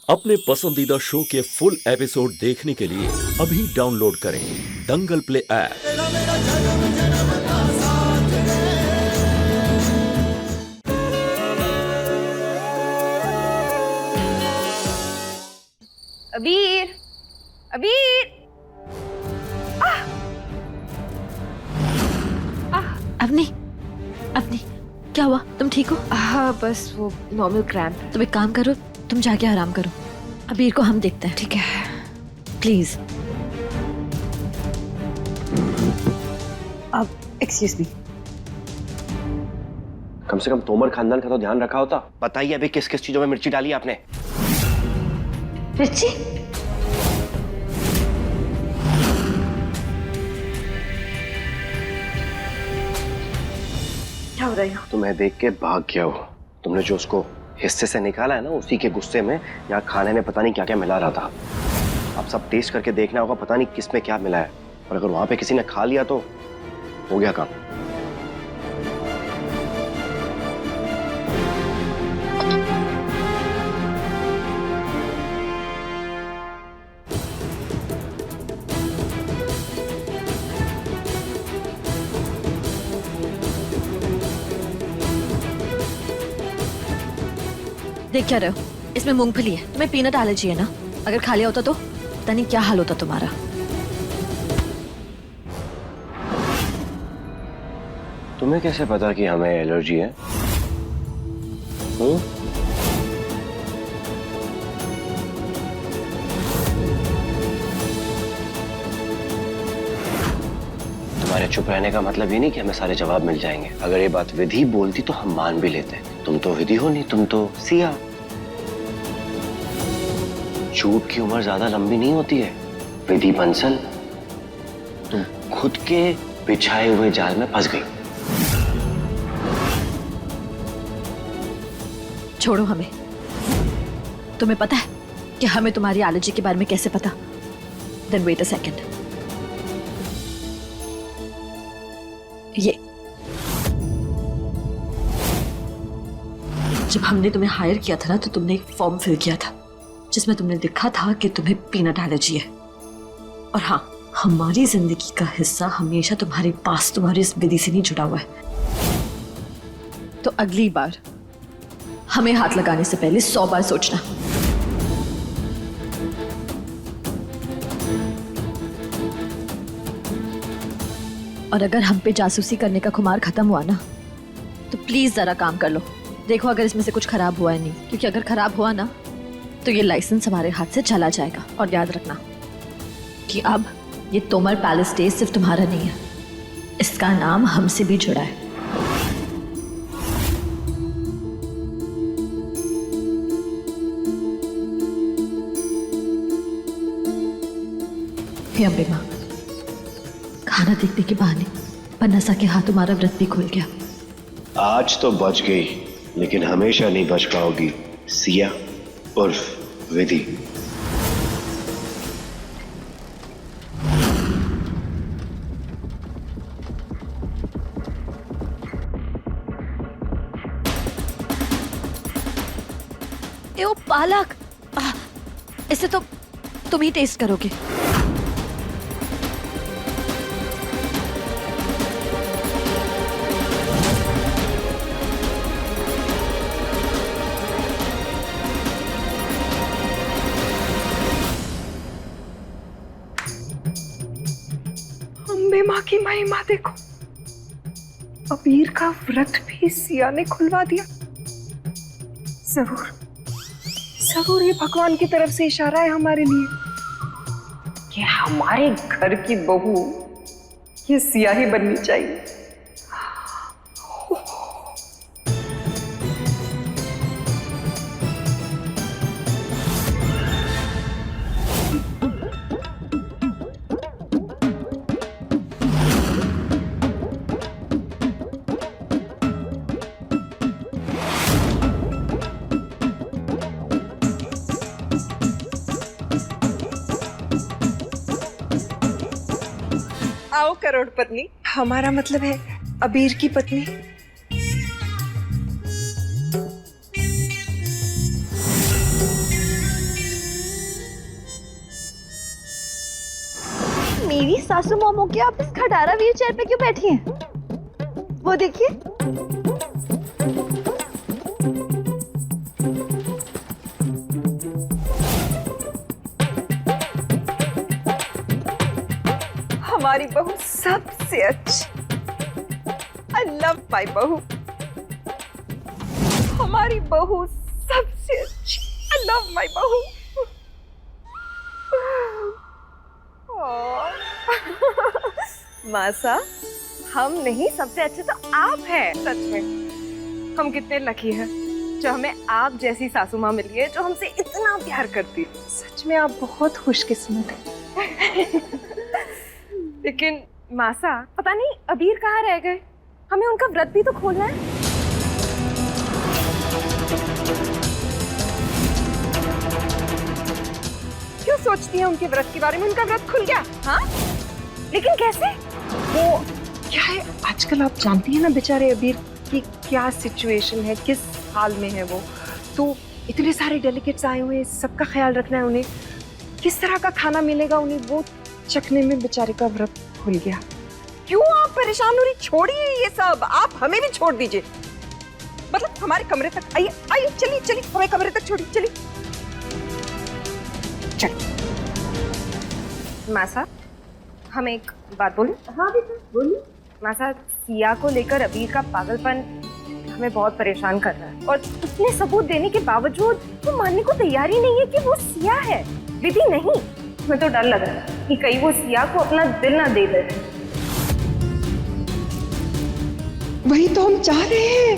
अपने पसंदीदा शो के फुल एपिसोड देखने के लिए अभी डाउनलोड करें दंगल प्ले ऐप। अबीर, अबीर, अवनी, अवनी, क्या हुआ? तुम ठीक हो? हाँ बस वो नॉर्मल क्रैम्प। तुम एक काम करो, तुम जाके आराम करो। अबीर को हम देखते हैं। ठीक है। प्लीज। अब एक्सक्यूज मी। कम से कम तोमर खानदान का तो ध्यान रखा होता। बताइए अभी किस किस चीजों में मिर्ची डाली आपने? मिर्ची? क्या हो रही हो? तुम्हें देख के भाग गया हो। तुमने जो उसको हिस्से से निकाला है ना, उसी के गुस्से में यहाँ खाने में पता नहीं क्या क्या मिला रहा था। अब सब टेस्ट करके देखना होगा, पता नहीं किस में क्या मिला है। और अगर वहां पे किसी ने खा लिया तो हो गया काम। देख क्या रहे हो? इसमें मूंगफली है। तुम्हें पीनट एलर्जी है ना? अगर खा लिया होता तो पता नहीं क्या हाल होता तुम्हारा। तुम्हें कैसे पता कि हमें एलर्जी है? तुम्हारे चुप रहने का मतलब ये नहीं कि हमें सारे जवाब मिल जाएंगे। अगर ये बात विधि बोलती तो हम मान भी लेते। तुम तो विधि हो नहीं, तुम तो सिया। झूठ की उम्र ज्यादा लंबी नहीं होती है विधि बंसल। तुम खुद के बिछाए हुए जाल में फंस गई। छोड़ो हमें। तुम्हें पता है कि हमें तुम्हारी एलर्जी के बारे में कैसे पता? Then wait a second. ये जब हमने तुम्हें हायर किया था ना, तो तुमने एक फॉर्म फिल किया था जिसमें तुमने लिखा था कि तुम्हें पीनट एलर्जी है। और हाँ, हमारी जिंदगी का हिस्सा हमेशा तुम्हारे पास, तुम्हारी इस विधि से नहीं जुड़ा हुआ है। तो अगली बार हमें हाथ लगाने से पहले 100 बार सोचना। और अगर हम पे जासूसी करने का खुमार खत्म हुआ ना, तो प्लीज जरा काम कर लो। देखो अगर इसमें से कुछ खराब हुआ है नहीं, क्योंकि अगर खराब हुआ ना तो ये लाइसेंस हमारे हाथ से चला जाएगा। और याद रखना कि अब ये तोमर पैलेस डे सिर्फ तुम्हारा नहीं है, इसका नाम हमसे भी जुड़ा है। हे अम्बे माँ, खाना देखने के बहाने पन्नसा के हाथ तुम्हारा व्रत भी खुल गया। आज तो बच गई, लेकिन हमेशा नहीं बच पाओगी सिया उर्फ विधि। ए ओ पालक, इसे तो तुम ही टेस्ट करोगे। अम्बे माँ की महिमा देखो, अबीर का व्रत भी सिया ने खुलवा दिया। जरूर जरूर ये भगवान की तरफ से इशारा है हमारे लिए कि हमारे घर की बहू ये सिया ही बननी चाहिए। आओ करोड़पति, हमारा मतलब है अबीर की पत्नी। मेरी सासू मोमो के आप इस खटारा व्हील चेयर पे क्यों बैठी हैं? वो देखिए। हमारी बहू सबसे अच्छी। I love my बहू। हमारी बहू सबसे अच्छी। I love my बहू। मासा, हम नहीं सबसे अच्छे तो आप हैं। सच में हम कितने लकी हैं जो हमें आप जैसी सासू माँ मिली है जो हमसे इतना प्यार करती है। सच में आप बहुत खुशकिस्मत हैं। लेकिन मासा, पता नहीं अबीर कहाँ रह गए? हमें उनका व्रत भी तो खोलना है। क्यों सोचती हैं उनके व्रत के बारे में? उनका व्रत खुल गया। हाँ, लेकिन कैसे? वो क्या है, आजकल आप जानती हैं ना बेचारे अबीर की क्या सिचुएशन है, किस हाल में है वो। तो इतने सारे डेलीगेट्स आए हुए हैं, सबका ख्याल रखना है उन्हें। किस तरह का खाना मिलेगा उन्हें, वो चखने में बेचारे का व्रत खुल गया। क्यों आप परेशान हो रही? छोड़िए ये सब, आप हमें भी छोड़ दीजिए। मतलब हमारे कमरे तक आइए, आइए, चलिए चलिए, हमें कमरे तक छोड़िए, चलिए चलिए। मासा, हम एक बात बोलें? हाँ बेटा बोलिए। मासा, सिया को लेकर अबीर का पागलपन हमें बहुत परेशान कर रहा है और इतने सबूत देने के बावजूद वो मानने को तैयार ही नहीं है कि वो सिया है, विधि नहीं। हमें तो डर लग रहा है कि कहीं वो सिया को अपना दिल ना दे दे। वही तो हम चाह रहे हैं।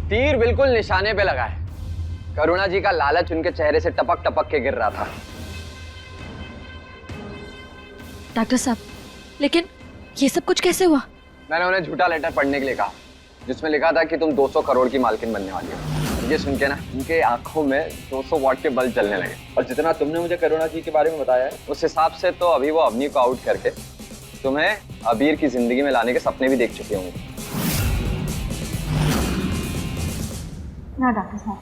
तीर बिल्कुल निशाने पे लगा है। करुणा जी का लालच उनके चेहरे से टपक टपक के गिर रहा था। डॉक्टर साहब, लेकिन ये सब कुछ कैसे हुआ? मैंने उन्हें झूठा लेटर पढ़ने के लिए कहा जिसमें लिखा था कि तुम 200 करोड़ की मालकिन बनने वाली हो। ये सुन के ना उनके आंखों में 200 वॉट के बल्ब जलने लगे। और जितना तुमने मुझे करुणा जी के बारे में बताया है उस हिसाब से तो अभी वो अवनी को आउट करके तुम्हें अबीर की जिंदगी में लाने के सपने भी देख चुके होंगे। ना डॉक्टर साहब,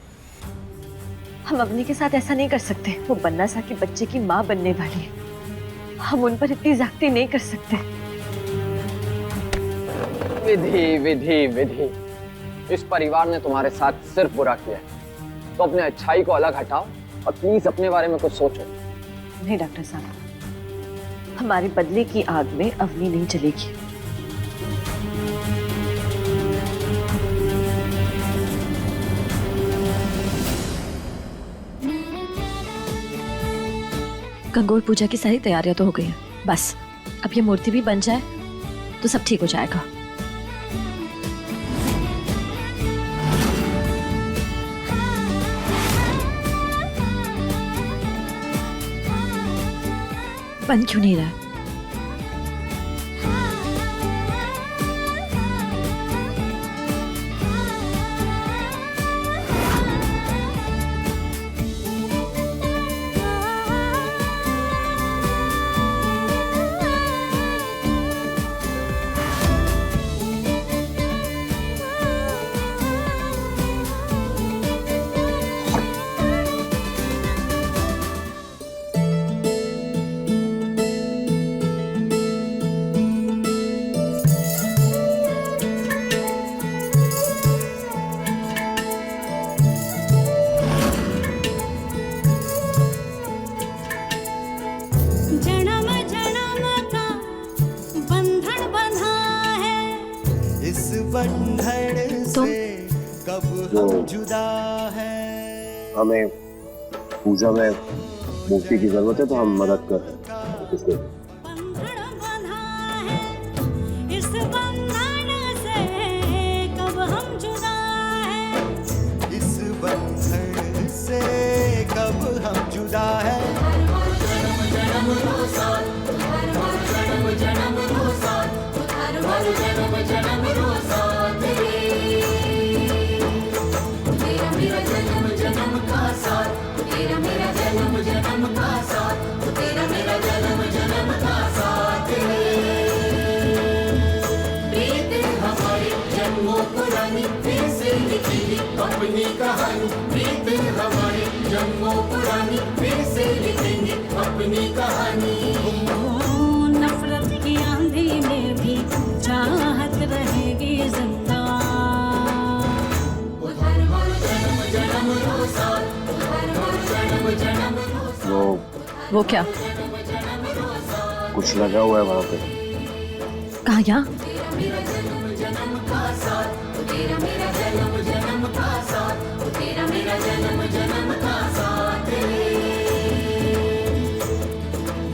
हम अवनी के साथ ऐसा नहीं कर सकते। वो बन्ना सा की बच्चे की माँ बनने वाली है, हम उन पर इतनी ज्यादती नहीं कर सकते। विधि विधि विधि, इस परिवार ने तुम्हारे साथ सिर्फ बुरा किया है, तो अपने अच्छाई को अलग हटाओ और प्लीज अपने बारे में कुछ सोचो। नहीं डॉक्टर साहब, हमारे बदले की आग में अवनी नहीं चलेगी। गंगोर पूजा की सारी तैयारियां तो हो गई हैं, बस अब ये मूर्ति भी बन जाए तो सब ठीक हो जाएगा। बन क्यों नहीं रहा? हमें पूजा में मूर्ति की जरूरत है तो हम मदद कर रहे हैं। इस बंधन से कब हम जुदा है, इस बंधन से कब हम जुदा है। जन्म जन्म रो साथ, जन्म जन्म रो साथ, जन्म जन्म रो साथ रे। तेरा मेरा जन्म जन्म का साथ, तेरा मेरा जन्म जन्म का साथ, तेरा मेरा जन्म जन्म का साथ रे। प्रीत हमारी जन्मों पुरानी, फिर से लिखी अपनी कहानी। प्रीत हमारी जन्मों पुरानी, फिर से लिखेंगे अपनी वो क्या? कुछ लगा हुआ है वहां पे। कहा? यहाँ? तेरा जन्म जन्म का साथ, तेरा मेरा जन्म जन्म का साथ, तेरा मेरा जन्म जन्म का साथ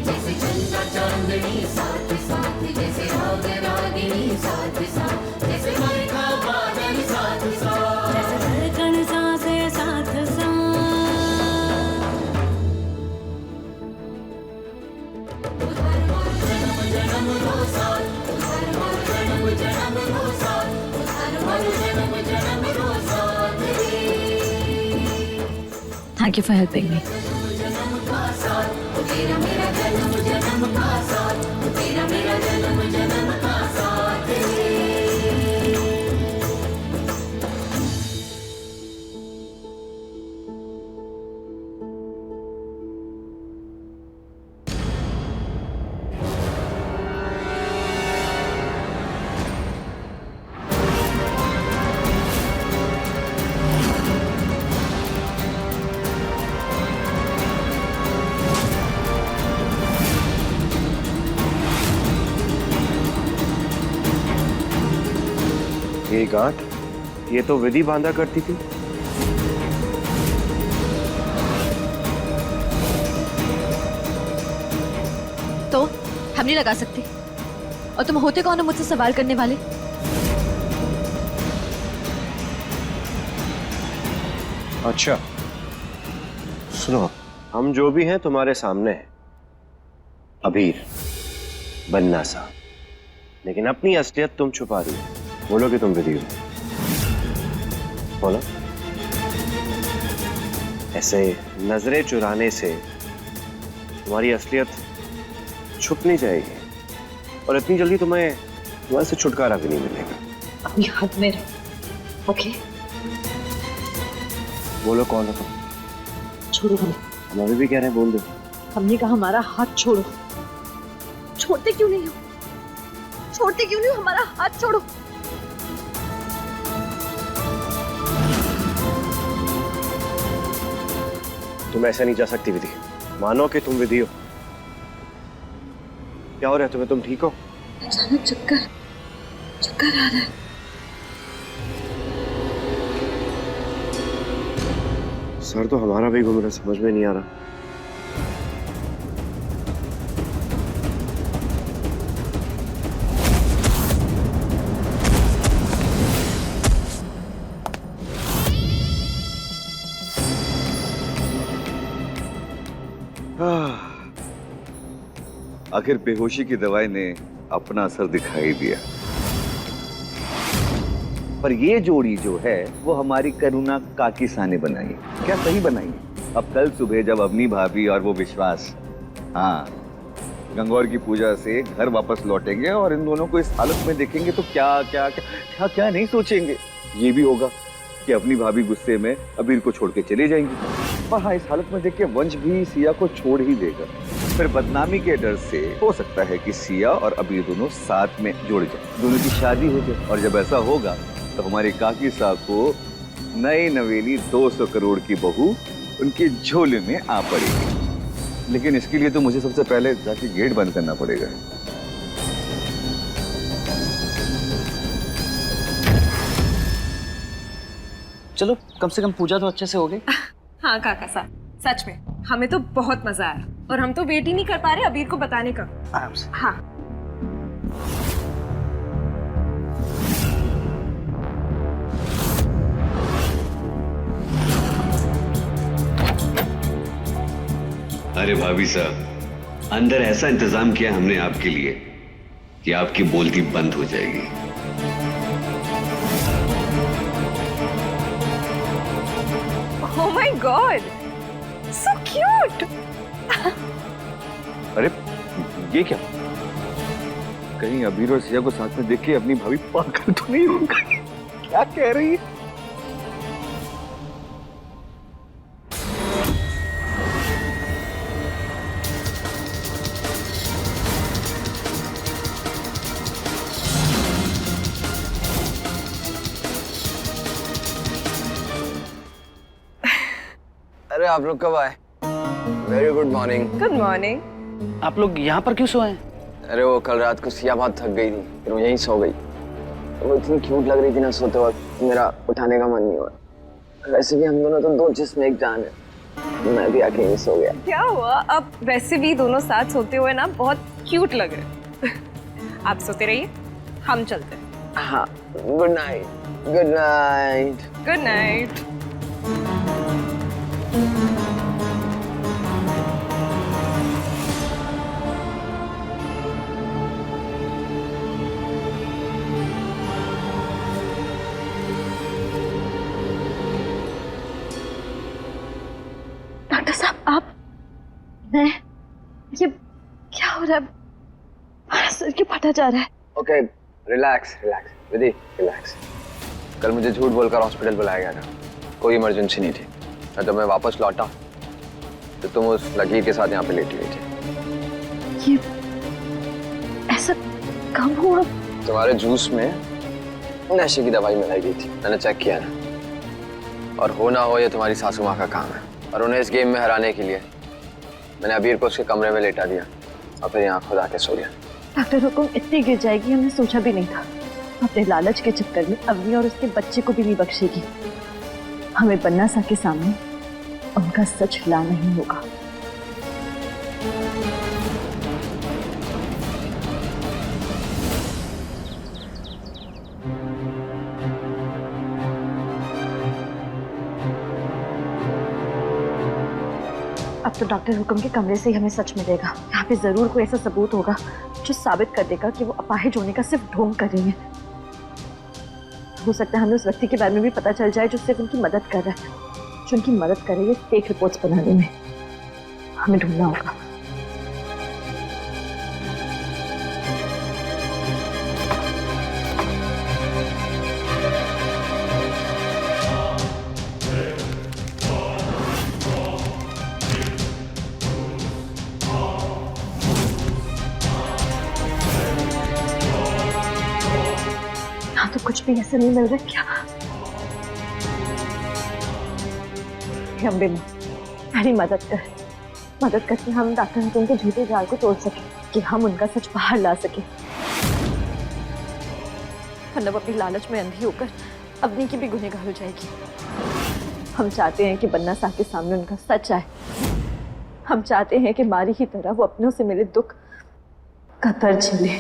जैसे चंदा चांदनी साथ साथ, जैसे राग रागिनी साथ साथ, जैसे बरखा बादल साथ साथ, जैसे धड़कन सांसें साथ साथ। उधर मोर जन्म जन्म रो साथ, उधर मोर जन्म जन्म रो साथ, उधर मोर जन्म जन्म रो साथ thank you for helping me. जन्म का साथ, तेरा मेरा जन्म जन्म का साथ, तेरा मेरा जन्म जन्म का साथ ये गांठ, ये तो विधि बांधा करती थी। तो हम नहीं लगा सकते। और तुम होते कौन हो मुझसे सवाल करने वाले? अच्छा सुनो, हम जो भी हैं तुम्हारे सामने हैं, अबीर बन्ना सा, लेकिन अपनी असलियत तुम छुपा रही हो। बोलो कि तुम विधि हो, बोलो। ऐसे नजरें चुराने से तुम्हारी असलियत छुप नहीं जाएगी और इतनी जल्दी तुम्हें तुम्हारे से छुटकारा भी नहीं मिलेगा। अपनी हद में रहो, ओके? बोलो कौन हो तुम? छोड़ो हमें। हम अभी भी कह रहे हैं, बोल दो। हमने कहा हमारा हाथ छोड़ो। छोड़ते क्यों नहीं हो? छोड़ते क्यों नहीं हो? हमारा हाथ छोड़ो। तुम ऐसे नहीं जा सकती विधि। मानो कि तुम विधि हो। क्या हो रहा है तुम्हें? तुम ठीक हो? अचानक चक्कर चक्कर आ रहा है। सर तो हमारा भी घूम रहा, समझ में नहीं आ रहा। आखिर बेहोशी की दवाई ने अपना असर दिखाई दिया। पर ये जोड़ी जो है वो हमारी करुणा काकी सा ने बनाई। क्या सही बनाई? अब कल सुबह जब अवनी भाभी और वो विश्वास, हाँ, गंगौर की पूजा से घर वापस लौटेंगे और इन दोनों को इस हालत में देखेंगे तो क्या क्या क्या क्या, क्या नहीं सोचेंगे। ये भी होगा कि अपनी भाभी गुस्से में अबीर को छोड़ के चले जाएंगी। और हाँ, इस हालत में देख के वंश भी सिया को छोड़ ही देगा। फिर बदनामी के डर से हो सकता है कि सिया और अबीर दोनों साथ में जुड़ जाए, दोनों की शादी हो जाए। और जब ऐसा होगा तो हमारी काकी साहब को नई नवेली 200 करोड़ की बहू उनके झोले में आ पड़ेगी। लेकिन इसके लिए तो मुझे सबसे पहले जाके गेट बंद करना पड़ेगा। चलो, कम से कम पूजा तो अच्छे से हो गई। हाँ काका साहब, सच में हमें तो बहुत मजा आया और हम तो वेट ही नहीं कर पा रहे अबीर को बताने का। आराम से। हाँ। अरे भाभी साहब, अंदर ऐसा इंतजाम किया हमने आपके लिए कि आपकी बोलती बंद हो जाएगी। Oh my God, so cute. अरे ये क्या? कहीं अबीर और सिया को साथ में देख के अपनी भाभी पागल तो नहीं हो गई? क्या कह रही है? अरे आप लोग कब आए? Very good morning. Good morning. आप लोग यहाँ पर क्यों सोए हैं? अरे वो कल रात को सिया बहुत थक गई थी, फिर वो यहीं सो गई। वो इतनी क्यूट लग रही थी ना सोते वक्त, मेरा उठाने का मन नहीं हुआ। वैसे भी हम दोनों तो दो जिस्म एक जान है, मैं भी आके यहीं सो गया। क्या हुआ? अब वैसे भी दोनों साथ सोते हुए ना बहुत क्यूट लग रहे हैं। आप सोते रहिए, हम चलते हैं। हाँ, good night. Good night. Good night. Doctor साहब, आप, मैं, ये क्या हो रहा है? मेरा सिर क्यों फटा जा रहा है? ओके, रिलैक्स रिलैक्स विधि, रिलैक्स। कल मुझे झूठ बोलकर हॉस्पिटल बुलाया गया था, कोई इमरजेंसी नहीं थी। और जब मैं वापस लौटा तो तुम उस लकीर के साथ यहाँ पे लेटी हुई थी। ये ऐसा कब हुआ? तुम्हारे जूस में नशे की दवाई मिलाई गई थी, मैंने चेक किया ना। और हो ना हो ये तुम्हारी सासू माँ का काम है, और उन्हें इस गेम में हराने के लिए मैंने अबीर को उसके कमरे में लेटा दिया और फिर यहाँ खुद आके सो गया। डॉक्टर हुकुम इतनी गिर जाएगी हमने सोचा भी नहीं था। अपने लालच के चक्कर में अवनी और उसके बच्चे को भी नहीं बख्शेगी। हमें बन्ना सा के सामने उनका सच लाना ही होगा। अब तो डॉक्टर हुकुम के कमरे से ही हमें सच मिलेगा। यहाँ पे जरूर कोई ऐसा सबूत होगा जो साबित कर देगा कि वो अपाहिज होने का सिर्फ ढोंग कर रही है। हो सकता है हमें उस व्यक्ति के बारे में भी पता चल जाए जो सिर्फ उनकी मदद कर रहा है, जो उनकी मदद कर रही है फेक रिपोर्ट्स बनाने में। हमें ढूंढना होगा। तो कुछ भी ऐसा नहीं मिल रहा क्या? अम्बे मेरी मदद करके हम डॉक्टर हुकुम के झूठे जाल को तोड़ सके, कि हम उनका सच बाहर ला सके। वरना वो अपनी लालच में अंधी होकर अवनी की भी गुनहगार हो जाएगी। हम चाहते हैं कि बन्ना साहब के सामने उनका सच आए। हम चाहते हैं कि मारी ही तरह वो अपनों से मिले दुख का दर्द झेले।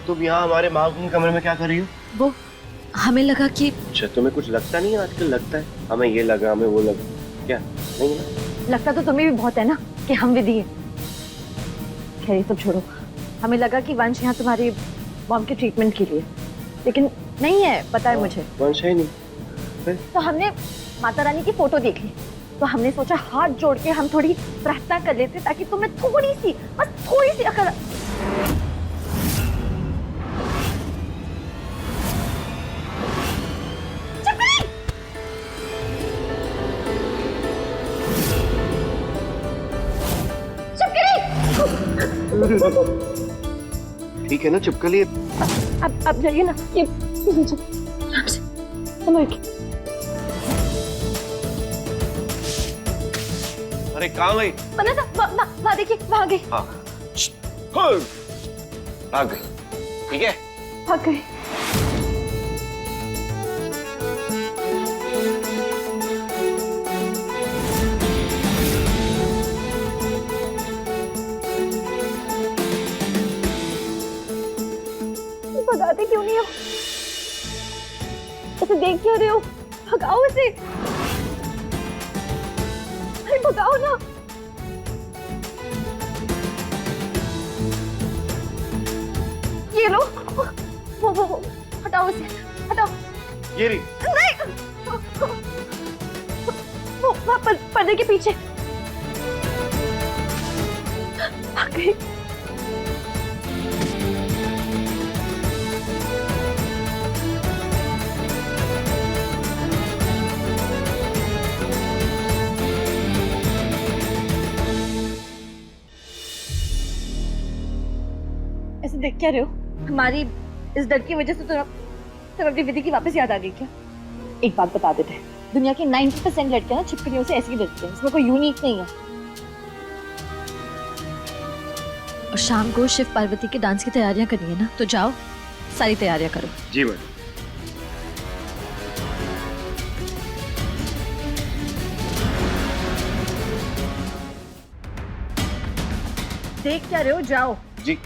तुम यहाँ हमारे माँ के कमरे में क्या कर रही हो? वो हमें लगा कि अच्छा, तुम्हें कुछ लगता नहीं है? आजकल लगता है, हमें ये लगा, हमें वो लगा। क्या नहीं ना? लगता तो तुम्हें भी बहुत है ना कि हम विधि हैं। खैर ये सब छोड़ो। हमें लगा कि वंश यहाँ तुम्हारी मॉम के ट्रीटमेंट के लिए, लेकिन नहीं है, पता है मुझे। वंश है नहीं। तो हमने माता रानी की फोटो देख ली, तो हमने सोचा हाथ जोड़ के हम थोड़ी प्रार्थना कर लेते ताकि तुम्हें थोड़ी सी, बस थोड़ी सी अकल। ठीक है ना, चिपकली। अब जाइए ना, ये अरे कहाँ गई? बना था वहाँ देखिए, वहाँ गई। हाँ भाग गई, ठीक है। भाग गई। भगाते क्यों नहीं हो? उसे देख क्यों रहे हो? भगाओ उसे। अरे भगाओ ना। ये लो, वो हटाओ उसे, हटाओ। ये रही। नहीं, वो वहाँ पर्दे के पीछे। भाग गई। ऐसे देख क्या रहे हो? हमारी इस डर की वजह से तुम्हें अपनी विधि की वापस याद आ गई क्या? एक बात बता देते हैं, दुनिया की 90% लड़कियां ना छिपकलियों से ऐसी ही डरती हैं, इसमें कोई यूनिक नहीं है। और शाम को शिव पार्वती के डांस की तैयारियां करनी है ना, तो जाओ सारी तैयारियां करो। जी मैडम। देख क्या रहे हो? जाओ। जी।